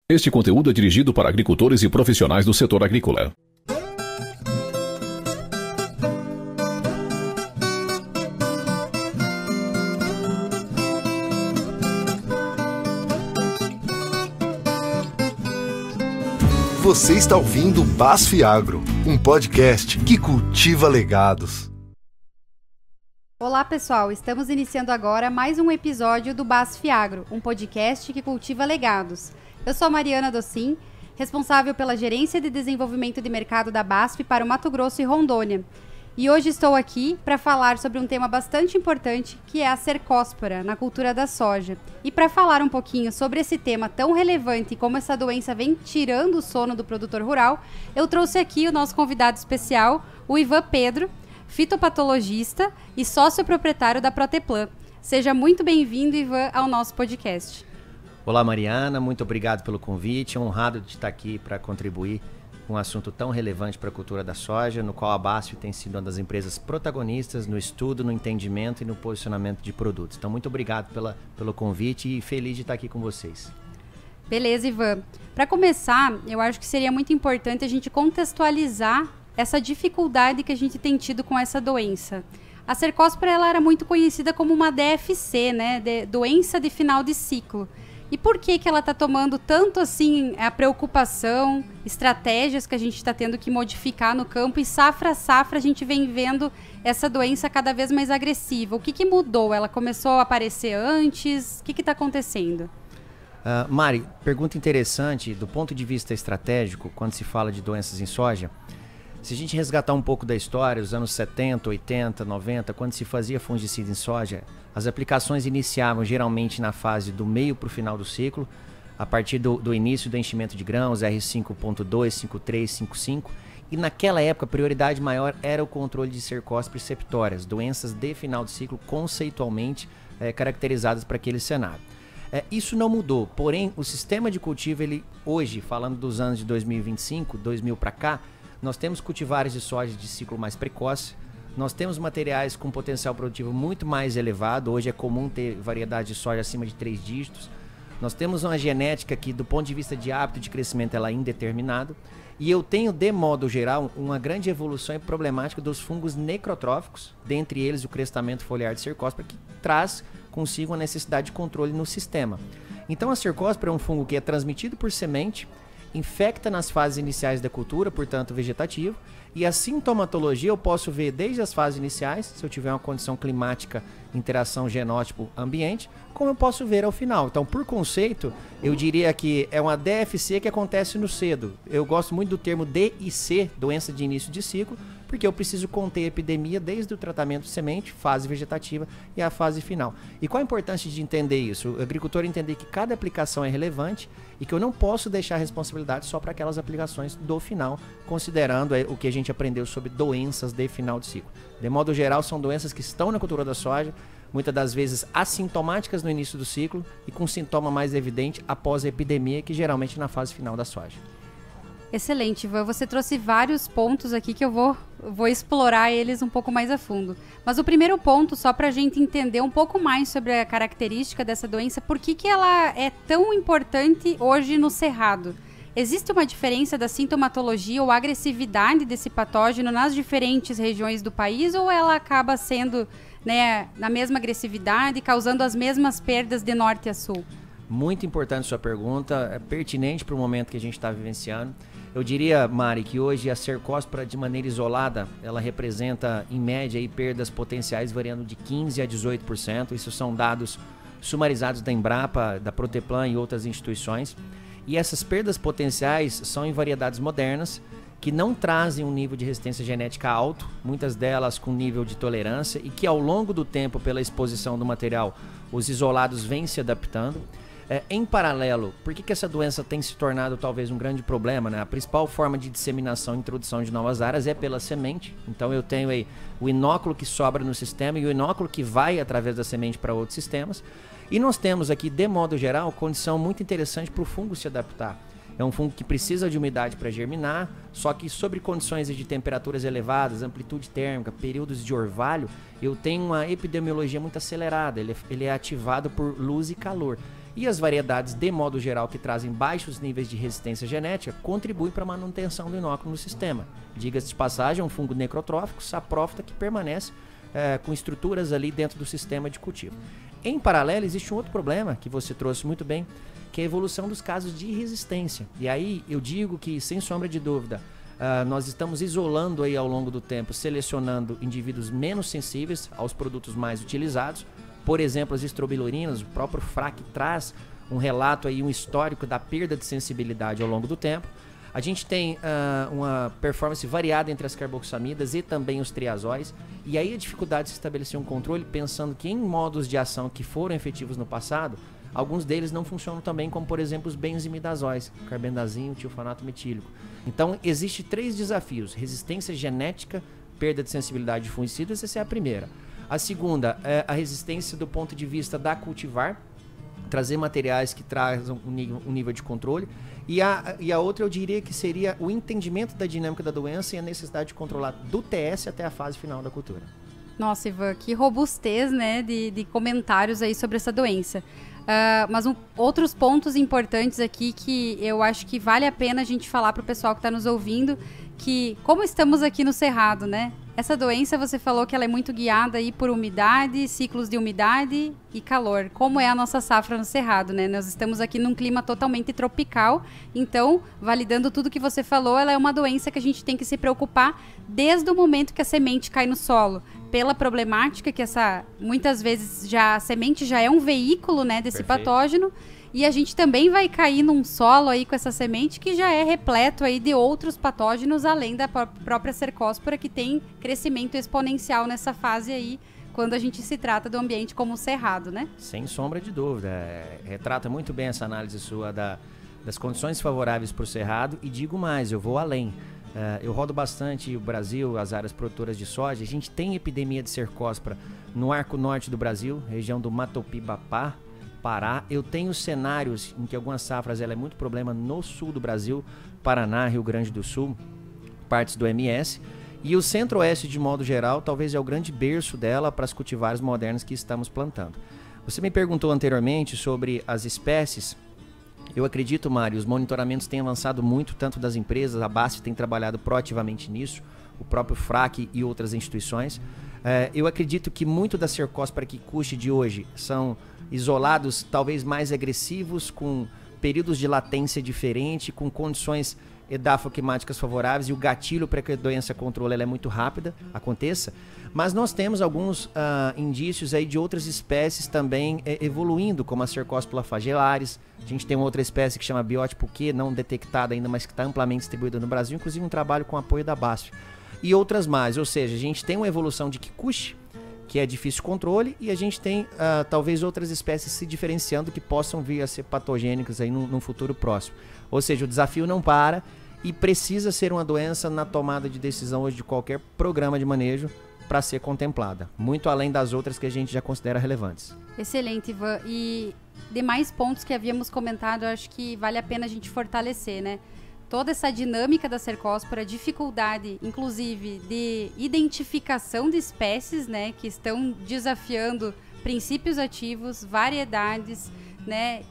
Este conteúdo é dirigido para agricultores e profissionais do setor agrícola. Você está ouvindo BASF Agro, um podcast que cultiva legados. Olá pessoal, estamos iniciando agora mais um episódio do BASF Agro, um podcast que cultiva legados. Eu sou a Mariana Docin, responsável pela Gerência de Desenvolvimento de Mercado da BASF para o Mato Grosso e Rondônia. E hoje estou aqui para falar sobre um tema bastante importante, que é a cercóspora na cultura da soja. E para falar um pouquinho sobre esse tema tão relevante e como essa doença vem tirando o sono do produtor rural, eu trouxe aqui o nosso convidado especial, o Ivan Pedro, fitopatologista e sócio proprietário da Proteplan. Seja muito bem-vindo, Ivan, ao nosso podcast. Olá, Mariana, muito obrigado pelo convite, honrado de estar aqui para contribuir com um assunto tão relevante para a cultura da soja, no qual a BASF tem sido uma das empresas protagonistas no estudo, no entendimento e no posicionamento de produtos. Então, muito obrigado pelo convite e feliz de estar aqui com vocês. Beleza, Ivan. Para começar, eu acho que seria muito importante a gente contextualizar essa dificuldade que a gente tem tido com essa doença. A cercóspora ela era muito conhecida como uma DFC, né? Doença de final de ciclo. E por que ela está tomando tanto assim a preocupação, estratégias que a gente está tendo que modificar no campo e safra a safra a gente vem vendo essa doença cada vez mais agressiva? O que mudou? Ela começou a aparecer antes? O que está acontecendo? Mari, pergunta interessante do ponto de vista estratégico, quando se fala de doenças em soja. Se a gente resgatar um pouco da história, os anos 70, 80, 90, quando se fazia fungicida em soja, as aplicações iniciavam geralmente na fase do meio para o final do ciclo, a partir do início do enchimento de grãos, R5.2, 5.3, 5.5, e naquela época a prioridade maior era o controle de cercóspora e septórias, doenças de final de ciclo conceitualmente caracterizadas para aquele cenário. Isso não mudou, porém o sistema de cultivo, ele hoje, falando dos anos de 2025, 2000 para cá, nós temos cultivares de soja de ciclo mais precoce, nós temos materiais com potencial produtivo muito mais elevado, hoje é comum ter variedade de soja acima de 3 dígitos, nós temos uma genética que do ponto de vista de hábito de crescimento ela é indeterminada, e eu tenho de modo geral uma grande evolução e problemática dos fungos necrotróficos, dentre eles o crestamento foliar de cercóspora, que traz consigo a necessidade de controle no sistema. Então a cercóspora é um fungo que é transmitido por semente, infecta nas fases iniciais da cultura, portanto vegetativo, e a sintomatologia eu posso ver desde as fases iniciais, se eu tiver uma condição climática, interação genótipo-ambiente, como eu posso ver ao final. Então, por conceito, eu diria que é uma DFC que acontece no cedo. Eu gosto muito do termo DIC, doença de início de ciclo, porque eu preciso conter a epidemia desde o tratamento de semente, fase vegetativa e a fase final. E qual a importância de entender isso? O agricultor entender que cada aplicação é relevante e que eu não posso deixar a responsabilidade só para aquelas aplicações do final, considerando o que a gente aprendeu sobre doenças de final de ciclo. De modo geral, são doenças que estão na cultura da soja, muitas das vezes assintomáticas no início do ciclo e com sintoma mais evidente após a epidemia, que geralmente é na fase final da soja. Excelente, Ivan. Você trouxe vários pontos aqui que eu vou explorar eles um pouco mais a fundo. Mas o primeiro ponto, só para a gente entender um pouco mais sobre a característica dessa doença, por que ela é tão importante hoje no cerrado? Existe uma diferença da sintomatologia ou agressividade desse patógeno nas diferentes regiões do país ou ela acaba sendo, né, na mesma agressividade, causando as mesmas perdas de norte a sul? Muito importante sua pergunta, é pertinente para o momento que a gente está vivenciando. Eu diria, Mari, que hoje a cercóspora de maneira isolada, ela representa em média aí, perdas potenciais variando de 15% a 18%. Isso são dados sumarizados da Embrapa, da Proteplan e outras instituições. E essas perdas potenciais são em variedades modernas, que não trazem um nível de resistência genética alto, muitas delas com nível de tolerância, e que ao longo do tempo, pela exposição do material, os isolados vêm se adaptando. Em paralelo, por que essa doença tem se tornado talvez um grande problema, né? A principal forma de disseminação e introdução de novas áreas é pela semente. Então eu tenho aí o inóculo que sobra no sistema e o inóculo que vai através da semente para outros sistemas. E nós temos aqui, de modo geral, condição muito interessante para o fungo se adaptar. É um fungo que precisa de umidade para germinar, só que sobre condições de temperaturas elevadas, amplitude térmica, períodos de orvalho, eu tenho uma epidemiologia muito acelerada, ele é ativado por luz e calor. E as variedades, de modo geral, que trazem baixos níveis de resistência genética, contribuem para a manutenção do inóculo no sistema. Diga-se de passagem, é um fungo necrotrófico, saprófita, que permanece com estruturas ali dentro do sistema de cultivo. Em paralelo, existe um outro problema que você trouxe muito bem, que é a evolução dos casos de resistência. E aí eu digo que, sem sombra de dúvida, nós estamos isolando aí ao longo do tempo, selecionando indivíduos menos sensíveis aos produtos mais utilizados. Por exemplo, as estrobilurinas, o próprio FRAC traz um relato aí, um histórico da perda de sensibilidade ao longo do tempo. A gente tem uma performance variada entre as carboxamidas e também os triazóis. E aí a dificuldade de se estabelecer um controle, pensando que em modos de ação que foram efetivos no passado, alguns deles não funcionam também, como por exemplo os benzimidazóis, carbendazim, tilfanato metílico. Então, existem 3 desafios: resistência genética, perda de sensibilidade de fungicidas, essa é a primeira. A segunda é a resistência do ponto de vista da cultivar, trazer materiais que trazem um nível de controle. E a outra eu diria que seria o entendimento da dinâmica da doença e a necessidade de controlar do TS até a fase final da cultura. Nossa, Ivan, que robustez, né, de comentários aí sobre essa doença. Mas outros pontos importantes aqui que eu acho que vale a pena a gente falar para o pessoal que está nos ouvindo, que como estamos aqui no Cerrado, né? Essa doença, você falou que ela é muito guiada aí por umidade, ciclos de umidade e calor. Como é a nossa safra no Cerrado, né? Nós estamos aqui num clima totalmente tropical, então, validando tudo que você falou, ela é uma doença que a gente tem que se preocupar desde o momento que a semente cai no solo, pela problemática que muitas vezes a semente já é um veículo, né, desse patógeno. E a gente também vai cair num solo aí com essa semente que já é repleto aí de outros patógenos, além da própria cercóspora, que tem crescimento exponencial nessa fase aí, quando a gente se trata do ambiente como o cerrado, né? Sem sombra de dúvida. Retrata muito bem essa análise sua das condições favoráveis para o cerrado, e digo mais, eu vou além. Eu rodo bastante o Brasil, as áreas produtoras de soja. A gente tem epidemia de cercóspora no arco norte do Brasil, região do Matopibapá, Pará. Eu tenho cenários em que algumas safras ela é muito problema no sul do Brasil, Paraná, Rio Grande do Sul, partes do MS. E o centro-oeste, de modo geral, talvez é o grande berço dela para as cultivares modernas que estamos plantando. Você me perguntou anteriormente sobre as espécies. Eu acredito, Mário, os monitoramentos têm avançado muito, tanto das empresas, a BASF tem trabalhado proativamente nisso, o próprio FRAC e outras instituições. Eu acredito que muito da cercóspora quicuxi de hoje são isolados talvez mais agressivos, com períodos de latência diferente, com condições edafoclimáticas favoráveis, e o gatilho para que a doença controle ela é muito rápida, aconteça. Mas nós temos alguns indícios aí de outras espécies também evoluindo, como a Cercospora flagellaris. A gente tem uma outra espécie que chama biótipo Q, não detectada ainda, mas que está amplamente distribuída no Brasil, inclusive um trabalho com apoio da BASF. E outras mais, ou seja, a gente tem uma evolução de quicuxi, que é difícil controle, e a gente tem talvez outras espécies se diferenciando que possam vir a ser patogênicas aí num futuro próximo. Ou seja, o desafio não para e precisa ser uma doença na tomada de decisão hoje de qualquer programa de manejo para ser contemplada, muito além das outras que a gente já considera relevantes. Excelente, Ivan. E demais pontos que havíamos comentado, eu acho que vale a pena a gente fortalecer, né? Toda essa dinâmica da cercóspora, dificuldade, inclusive, de identificação de espécies, né, que estão desafiando princípios ativos, variedades, né,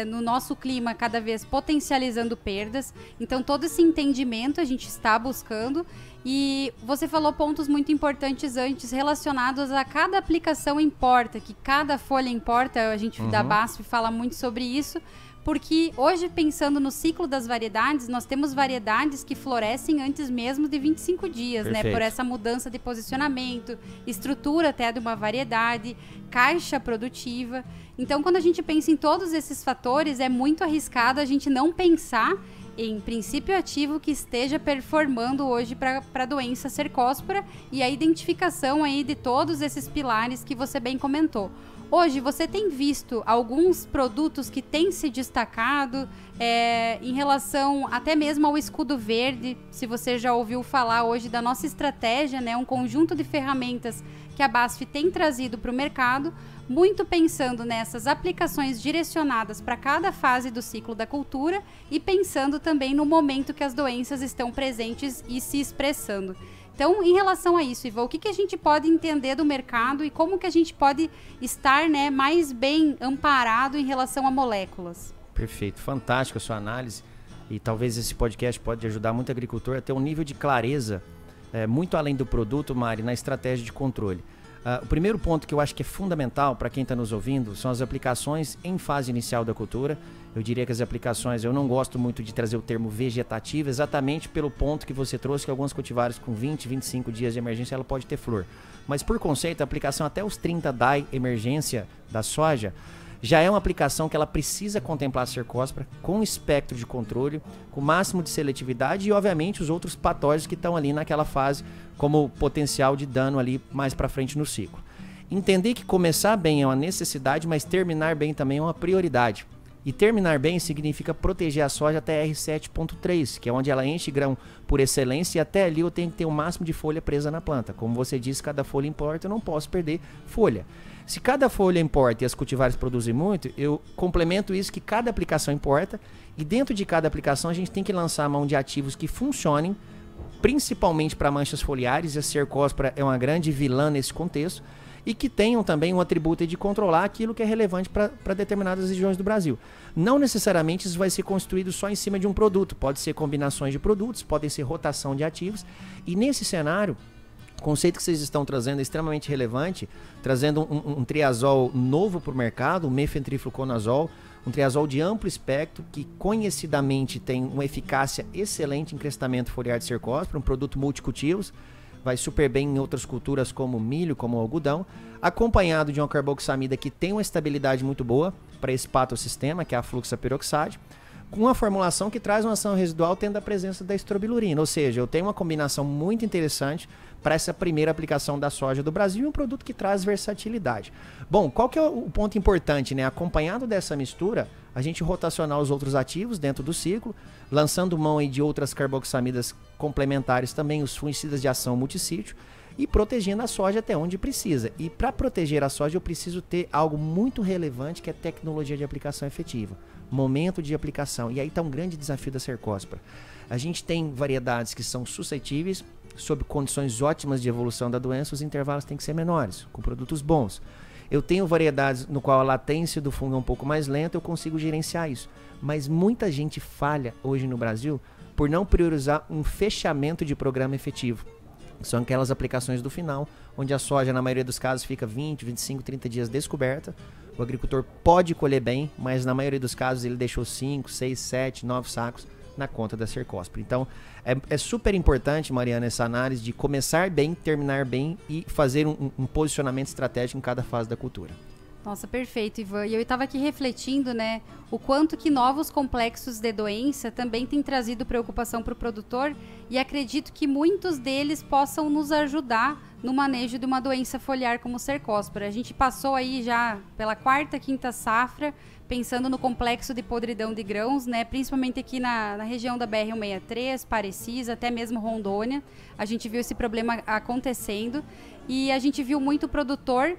no nosso clima cada vez potencializando perdas. Então, todo esse entendimento a gente está buscando. E você falou pontos muito importantes antes relacionados a cada aplicação importa, que cada folha importa. A gente da BASF fala muito sobre isso. Porque hoje, pensando no ciclo das variedades, nós temos variedades que florescem antes mesmo de 25 dias, né? Por essa mudança de posicionamento, estrutura até de uma variedade, caixa produtiva. Então, quando a gente pensa em todos esses fatores, é muito arriscado a gente não pensar em princípio ativo que esteja performando hoje para a doença cercóspora, e a identificação aí de todos esses pilares que você bem comentou. Hoje, você tem visto alguns produtos que têm se destacado em relação até mesmo ao escudo verde? Se você já ouviu falar hoje da nossa estratégia, né, um conjunto de ferramentas que a BASF tem trazido para o mercado, muito pensando nessas aplicações direcionadas para cada fase do ciclo da cultura e pensando também no momento que as doenças estão presentes e se expressando. Então, em relação a isso, Ivan, o que a gente pode entender do mercado e como que a gente pode estar, né, mais bem amparado em relação a moléculas? Perfeito, fantástico a sua análise. E talvez esse podcast pode ajudar muito o agricultor a ter um nível de clareza muito além do produto, Mari, na estratégia de controle. O primeiro ponto que eu acho que é fundamental para quem está nos ouvindo são as aplicações em fase inicial da cultura. Eu diria que as aplicações, eu não gosto muito de trazer o termo vegetativo, exatamente pelo ponto que você trouxe, que alguns cultivares com 20, 25 dias de emergência, ela pode ter flor. Mas por conceito, a aplicação até os 30 DAI emergência da soja, já é uma aplicação que ela precisa contemplar a cercospora com espectro de controle, com máximo de seletividade e, obviamente, os outros patógenos que estão ali naquela fase como potencial de dano ali mais para frente no ciclo. Entender que começar bem é uma necessidade, mas terminar bem também é uma prioridade. E terminar bem significa proteger a soja até R7.3, que é onde ela enche grão por excelência, e até ali eu tenho que ter o máximo de folha presa na planta. Como você disse, cada folha importa, eu não posso perder folha. Se cada folha importa e as cultivares produzem muito, eu complemento isso que cada aplicação importa, e dentro de cada aplicação a gente tem que lançar a mão de ativos que funcionem, principalmente para manchas foliares, e a cercospora é uma grande vilã nesse contexto, e que tenham também um atributo de controlar aquilo que é relevante para determinadas regiões do Brasil. Não necessariamente isso vai ser construído só em cima de um produto, pode ser combinações de produtos, podem ser rotação de ativos, e nesse cenário, o conceito que vocês estão trazendo é extremamente relevante, trazendo um triazol novo para o mercado, o mefentrifluconazol, um triazol de amplo espectro, que conhecidamente tem uma eficácia excelente em crestamento foliar de cercospora, um produto multicultivos, vai super bem em outras culturas como milho, como algodão, acompanhado de uma carboxamida que tem uma estabilidade muito boa para esse patossistema, que é a fluxaperoxide, com uma formulação que traz uma ação residual tendo a presença da estrobilurina, ou seja, eu tenho uma combinação muito interessante para essa primeira aplicação da soja do Brasil e um produto que traz versatilidade. Bom, qual que é o ponto importante, né? Acompanhado dessa mistura, a gente rotacionar os outros ativos dentro do ciclo, lançando mão aí de outras carboxamidas complementares também, os fungicidas de ação multissítio, e protegendo a soja até onde precisa. E para proteger a soja eu preciso ter algo muito relevante, que é tecnologia de aplicação efetiva, momento de aplicação. E aí está um grande desafio da cercospora. A gente tem variedades que são suscetíveis, sob condições ótimas de evolução da doença, os intervalos têm que ser menores, com produtos bons. Eu tenho variedades no qual a latência do fungo é um pouco mais lenta, eu consigo gerenciar isso. Mas muita gente falha hoje no Brasil por não priorizar um fechamento de programa efetivo. São aquelas aplicações do final, onde a soja, na maioria dos casos, fica 20, 25, 30 dias descoberta. O agricultor pode colher bem, mas na maioria dos casos ele deixou 5, 6, 7, 9 sacos na conta da cercospora. Então, é super importante, Mariana, essa análise de começar bem, terminar bem e fazer um posicionamento estratégico em cada fase da cultura. Nossa, perfeito, Ivan. E eu estava aqui refletindo, né, o quanto que novos complexos de doença também têm trazido preocupação para o produtor, e acredito que muitos deles possam nos ajudar no manejo de uma doença foliar como cercospora. A gente passou aí já pela quarta, quinta safra, pensando no complexo de podridão de grãos, né, principalmente aqui na região da BR-163, Parecis, até mesmo Rondônia. A gente viu esse problema acontecendo e a gente viu muito produtor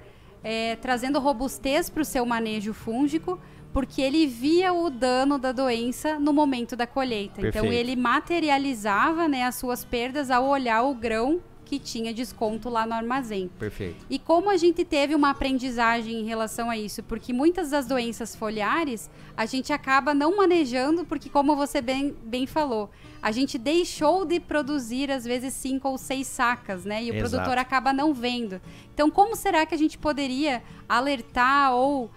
trazendo robustez para o seu manejo fúngico, porque ele via o dano da doença no momento da colheita. Perfeito. Então ele materializava, né, as suas perdas ao olhar o grão que tinha desconto lá no armazém. Perfeito. E como a gente teve uma aprendizagem em relação a isso? Porque muitas das doenças foliares a gente acaba não manejando, porque como você bem falou, a gente deixou de produzir às vezes 5 ou 6 sacas, né? E o Exato. produtor acaba não vendo. Então como será que a gente poderia alertar ou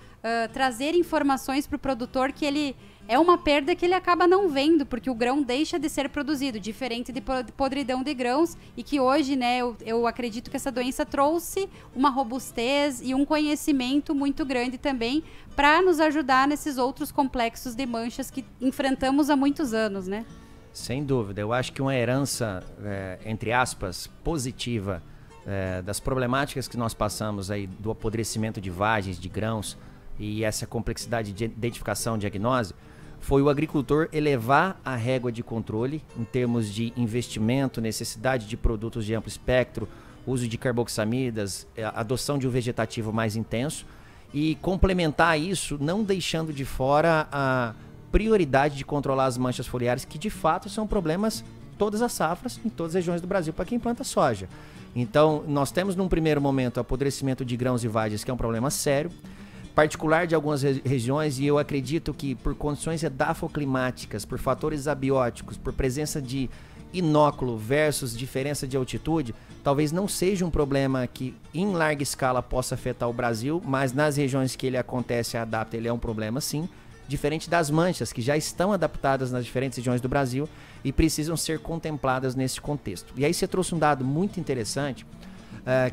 trazer informações para o produtor que ele é uma perda que ele acaba não vendo, porque o grão deixa de ser produzido, diferente de podridão de grãos, e que hoje, né, eu acredito que essa doença trouxe uma robustez e um conhecimento muito grande também para nos ajudar nesses outros complexos de manchas que enfrentamos há muitos anos, né? Sem dúvida, eu acho que uma herança, entre aspas, positiva das problemáticas que nós passamos aí do apodrecimento de vagens, de grãos, e essa complexidade de identificação, diagnose, foi o agricultor elevar a régua de controle em termos de investimento, necessidade de produtos de amplo espectro, uso de carboxamidas, adoção de um vegetativo mais intenso, e complementar isso não deixando de fora a prioridade de controlar as manchas foliares, que de fato são problemas todas as safras, em todas as regiões do Brasil, para quem planta soja. Então, nós temos num primeiro momento apodrecimento de grãos e vagens, que é um problema sério, particular de algumas regiões, e eu acredito que por condições edafoclimáticas, por fatores abióticos, por presença de inóculo versus diferença de altitude, talvez não seja um problema que em larga escala possa afetar o Brasil, mas nas regiões que ele acontece e adapta, ele é um problema sim, diferente das manchas, que já estão adaptadas nas diferentes regiões do Brasil e precisam ser contempladas nesse contexto. E aí você trouxe um dado muito interessante.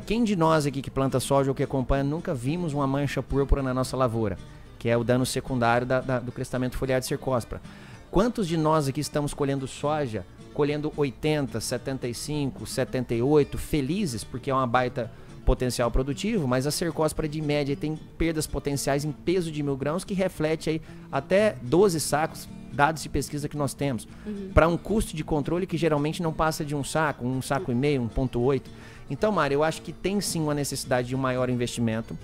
Quem de nós aqui que planta soja ou que acompanha nunca vimos uma mancha púrpura na nossa lavoura, que é o dano secundário do crestamento foliar de cercospora? Quantos de nós aqui estamos colhendo soja, colhendo 80, 75, 78, felizes, porque é uma baita potencial produtivo, mas a cercospora de média tem perdas potenciais em peso de 1.000 grãos, que reflete aí até 12 sacos, dados de pesquisa que nós temos, para um custo de controle que geralmente não passa de um saco e meio, 1,8. Então, Mari, eu acho que tem sim uma necessidade de um maior investimento.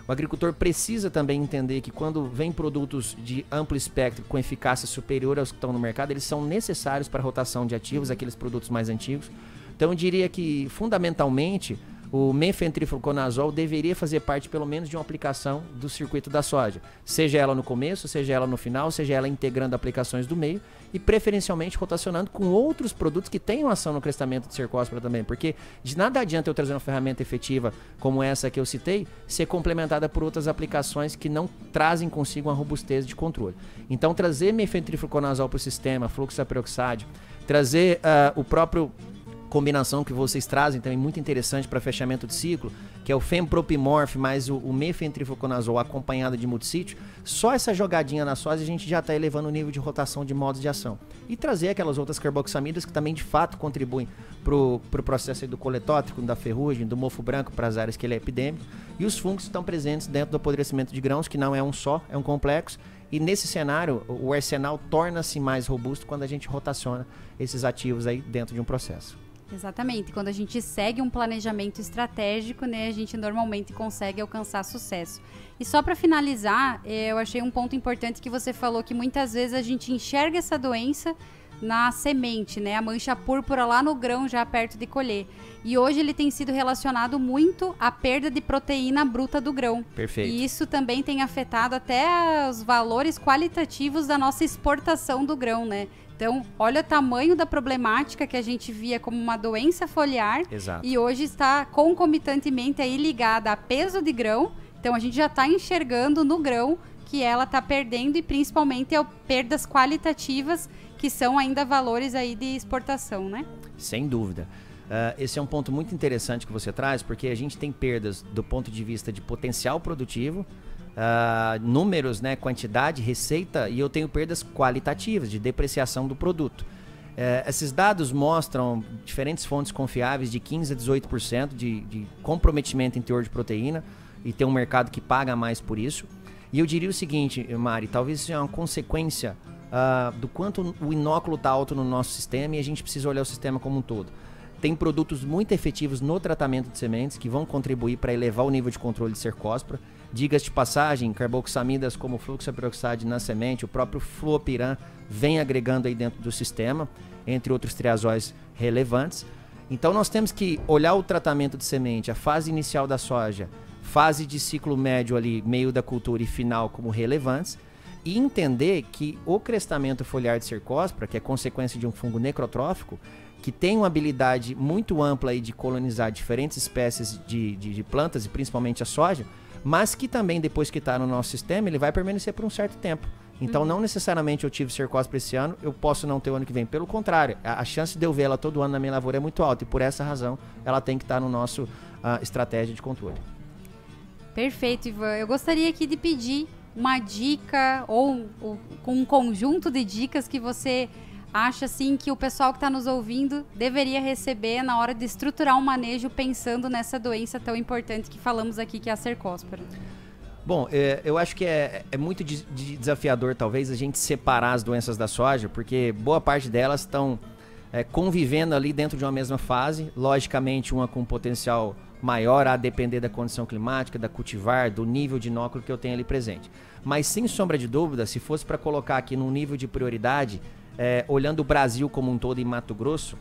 O agricultor precisa também entender que quando vem produtos de amplo espectro com eficácia superior aos que estão no mercado, eles são necessários para a rotação de ativos, aqueles produtos mais antigos. Então eu diria que, fundamentalmente, o mefentrifluconazol deveria fazer parte, pelo menos, de uma aplicação do circuito da soja. Seja ela no começo, seja ela no final, seja ela integrando aplicações do meio e, preferencialmente, rotacionando com outros produtos que tenham ação no crescimento de cercospora também. Porque de nada adianta eu trazer uma ferramenta efetiva como essa que eu citei, ser complementada por outras aplicações que não trazem consigo uma robustez de controle. Então, trazer mefentrifluconazol para o sistema, fluxaperoxide, trazer o próprio combinação que vocês trazem também muito interessante para fechamento de ciclo, que é o fempropimorf mais o mefentrifluconazol acompanhado de multissítio. Só essa jogadinha na soja a gente já está elevando o nível de rotação de modos de ação. E trazer aquelas outras carboxamidas que também de fato contribuem para o processo do coletótrico, da ferrugem, do mofo branco para as áreas que ele é epidêmico. E os fungos estão presentes dentro do apodrecimento de grãos, que não é um só, é um complexo. E nesse cenário, o arsenal torna-se mais robusto quando a gente rotaciona esses ativos aí dentro de um processo. Exatamente. Quando a gente segue um planejamento estratégico, né, a gente normalmente consegue alcançar sucesso. E só para finalizar, eu achei um ponto importante que você falou, que muitas vezes a gente enxerga essa doença na semente, né, a mancha púrpura lá no grão já perto de colher. E hoje ele tem sido relacionado muito à perda de proteína bruta do grão. Perfeito. E isso também tem afetado até os valores qualitativos da nossa exportação do grão, né? Então, olha o tamanho da problemática que a gente via como uma doença foliar. Exato. E hoje está concomitantemente aí ligada a peso de grão. Então, a gente já está enxergando no grão que ela está perdendo, e principalmente perdas qualitativas, que são ainda valores aí de exportação, né? Sem dúvida. Esse é um ponto muito interessante que você traz, porque a gente tem perdas do ponto de vista de potencial produtivo, números, né, quantidade, receita, e eu tenho perdas qualitativas de depreciação do produto. Esses dados mostram diferentes fontes confiáveis de 15% a 18% de comprometimento em teor de proteína, e tem um mercado que paga mais por isso. E eu diria o seguinte, Mari, talvez seja uma consequência do quanto o inóculo está alto no nosso sistema, e a gente precisa olhar o sistema como um todo. Tem produtos muito efetivos no tratamento de sementes que vão contribuir para elevar o nível de controle de cercospora. Diga-se de passagem, carboxamidas como fluxaperoxide na semente, o próprio fluopiran vem agregando aí dentro do sistema, entre outros triazóis relevantes. Então nós temos que olhar o tratamento de semente, a fase inicial da soja, fase de ciclo médio ali, meio da cultura e final como relevantes, e entender que o crestamento foliar de cercospora, que é consequência de um fungo necrotrófico, que tem uma habilidade muito ampla aí de colonizar diferentes espécies de plantas, e principalmente a soja, mas que também, depois que está no nosso sistema, ele vai permanecer por um certo tempo. Então, não necessariamente eu tive cercospora esse ano, eu posso não ter o ano que vem. Pelo contrário, a chance de eu ver ela todo ano na minha lavoura é muito alta, e por essa razão, ela tem que estar no nosso estratégia de controle. Perfeito, Ivan. Eu gostaria aqui de pedir uma dica ou um conjunto de dicas que você acha assim que o pessoal que está nos ouvindo deveria receber na hora de estruturar um manejo pensando nessa doença tão importante que falamos aqui, que é a cercospora. Bom, eu acho que é muito desafiador talvez a gente separar as doenças da soja, porque boa parte delas estão convivendo ali dentro de uma mesma fase, logicamente uma com potencial maior a depender da condição climática, da cultivar, do nível de inóculo que eu tenho ali presente. Mas sem sombra de dúvida, se fosse para colocar aqui num nível de prioridade, olhando o Brasil como um todo e Mato Grosso,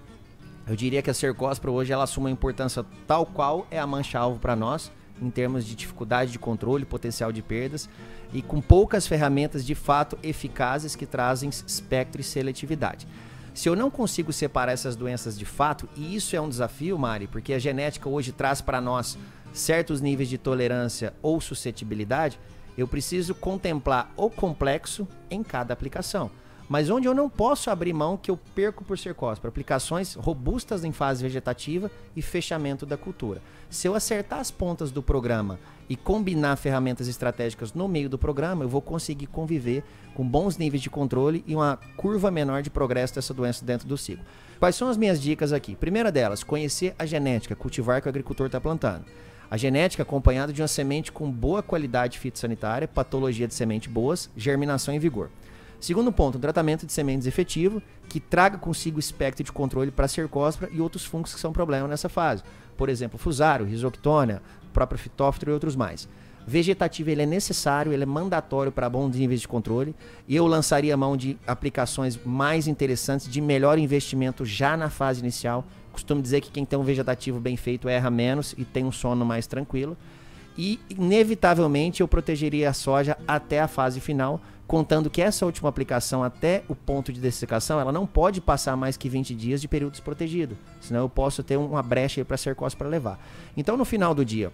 eu diria que a cercospora hoje ela assume uma importância tal qual é a mancha-alvo para nós, em termos de dificuldade de controle, potencial de perdas, e com poucas ferramentas de fato eficazes que trazem espectro e seletividade. Se eu não consigo separar essas doenças de fato, e isso é um desafio, Mari, porque a genética hoje traz para nós certos níveis de tolerância ou suscetibilidade, eu preciso contemplar o complexo em cada aplicação. Mas onde eu não posso abrir mão que eu perco por cercospora, aplicações robustas em fase vegetativa e fechamento da cultura. Se eu acertar as pontas do programa e combinar ferramentas estratégicas no meio do programa, eu vou conseguir conviver com bons níveis de controle e uma curva menor de progresso dessa doença dentro do ciclo. Quais são as minhas dicas aqui? Primeira delas, conhecer a genética, cultivar que o agricultor está plantando. A genética acompanhada de uma semente com boa qualidade fitossanitária, patologia de semente boas, germinação em vigor. Segundo ponto, um tratamento de sementes efetivo que traga consigo espectro de controle para a cercospora e outros fungos que são problema nessa fase. Por exemplo, Fusarium, Rhizoctona, próprio Fitófitro e outros mais. Vegetativo ele é necessário, ele é mandatório para bons níveis de controle e eu lançaria a mão de aplicações mais interessantes, de melhor investimento já na fase inicial. Costumo dizer que quem tem um vegetativo bem feito erra menos e tem um sono mais tranquilo. E, inevitavelmente, eu protegeria a soja até a fase final, contando que essa última aplicação até o ponto de dessecação, ela não pode passar mais que 20 dias de período desprotegido, senão eu posso ter uma brecha para a cercospora levar. Então, no final do dia,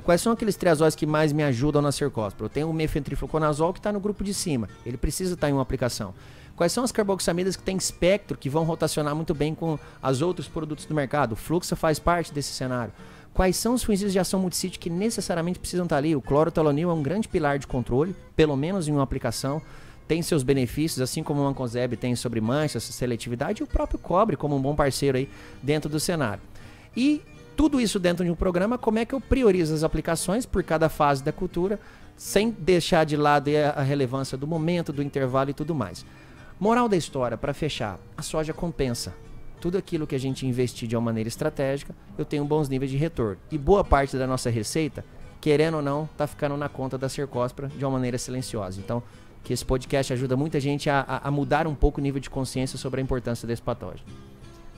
quais são aqueles triazóis que mais me ajudam na cercospora? Eu tenho o mefentrifluconazol que está no grupo de cima, ele precisa estar em uma aplicação. Quais são as carboxamidas que têm espectro, que vão rotacionar muito bem com os outros produtos do mercado? O Fluxa faz parte desse cenário. Quais são os fungicidas de ação multissítio que necessariamente precisam estar ali? O clorotalonil é um grande pilar de controle, pelo menos em uma aplicação. Tem seus benefícios, assim como o Mancozeb tem sobre manchas, seletividade, e o próprio cobre como um bom parceiro aí dentro do cenário. E tudo isso dentro de um programa, como é que eu priorizo as aplicações por cada fase da cultura, sem deixar de lado a relevância do momento, do intervalo e tudo mais. Moral da história, para fechar, a soja compensa. Tudo aquilo que a gente investir de uma maneira estratégica, eu tenho bons níveis de retorno. E boa parte da nossa receita, querendo ou não, está ficando na conta da cercospora de uma maneira silenciosa. Então, que esse podcast ajuda muita gente a mudar um pouco o nível de consciência sobre a importância desse patógeno.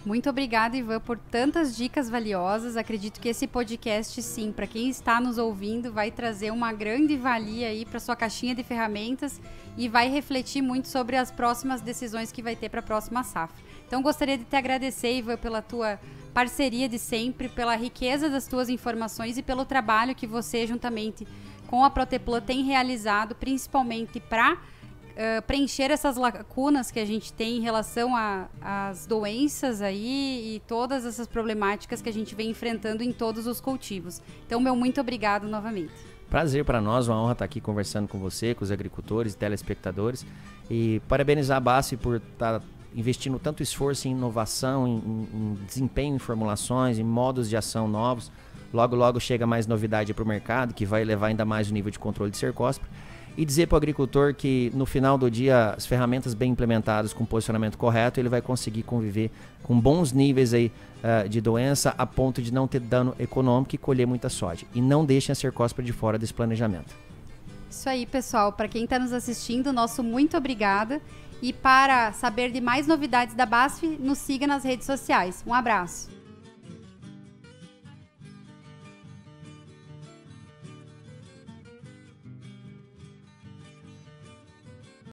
Muito obrigada, Ivan, por tantas dicas valiosas. Acredito que esse podcast, sim, para quem está nos ouvindo, vai trazer uma grande valia aí para sua caixinha de ferramentas e vai refletir muito sobre as próximas decisões que vai ter para a próxima safra. Então, gostaria de te agradecer, Ivan, pela tua parceria de sempre, pela riqueza das tuas informações e pelo trabalho que você, juntamente com a Proteplan, tem realizado, principalmente para preencher essas lacunas que a gente tem em relação às doenças aí e todas essas problemáticas que a gente vem enfrentando em todos os cultivos. Então, meu muito obrigado novamente. Prazer para nós, uma honra estar aqui conversando com você, com os agricultores e telespectadores. E parabenizar a BASF por estar investindo tanto esforço em inovação, em desempenho em formulações, em modos de ação novos. Logo, logo chega mais novidade para o mercado, que vai elevar ainda mais o nível de controle de cercospora. E dizer para o agricultor que no final do dia, as ferramentas bem implementadas com posicionamento correto, ele vai conseguir conviver com bons níveis aí, de doença a ponto de não ter dano econômico e colher muita soja. E não deixem a cercospora de fora desse planejamento. Isso aí, pessoal. Para quem está nos assistindo, nosso muito obrigada. E para saber de mais novidades da BASF, nos siga nas redes sociais. Um abraço.